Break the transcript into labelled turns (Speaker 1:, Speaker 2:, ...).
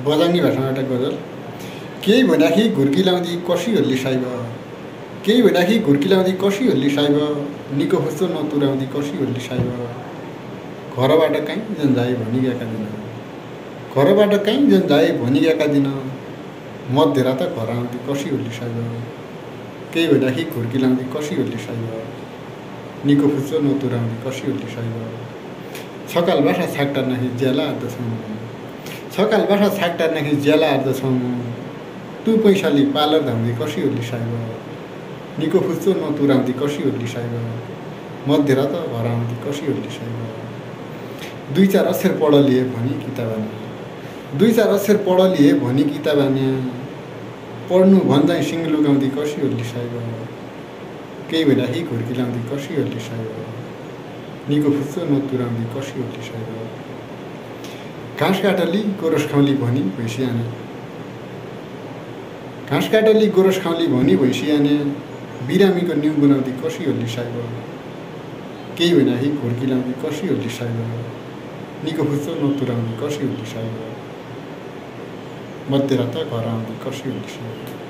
Speaker 1: बजाङ्गी भाषामा एउटा गजल। केही भन्दाखेरि घुर्की लाउँदी कसी होल्ली साइब, केही भन्दाखेरि घुर्की लाउँदी कसी होल्ली साइब, निको खुस्चो नतुराउँदी कसी होल्ली साइब। घरबाट काहीँ जन जाए भनी गएका दिन, घरबाट काहीँ जन जाए भनी गएका दिन, मध्यरात घर आउँदी कसी होल्ली साइब। केही भन्दाखेरि घुर्की लाउँदी कसी होल्ली साइब, निको खुस्चो नतुराउँदी कसी होल्ली साइब। सकाल बासा छाक टार्दाखेरि ज्याला आर्दछौँ, सकाल बासा छाक टार्दाखेरि ज्याला आर्दछौँ, तु पैसाले पार्लर धाउँदी कसी होल्ली साइब। निको खुस्चो नतुराउँदी कसी होल्ली साइब, मध्यरात घर आउँदी कसी होल्ली साइब। दुई चार अक्षर पढ लिए भनी किताबान्या, दुई चार अक्षर पढ लिए भनी किताबान्या, पढ्नु भन्दै सिङ लुगाउँदी कसी होल्ली साइब। केही भन्दाखेरि घुर्की लाउँदी कसी होल्ली साइब, निको खुस्चो नतुराउँदी कसी होल्ली साइब। घाँस काटली गोरस खाउली भनी भैँसियाने, घाँस काटली गोरस खाउली भनी भैँसियाने, बिरामीको न्यु बनाउँदी कसी होल्ली साइब। केही भन्दाखेरि घुर्की लाउँदी कसी होल्ली साइब, निको खुस्चो नतुराउँदी कसी होल्ली साइब, मध्यरात घर आउँदी कसी होल्ली साइब।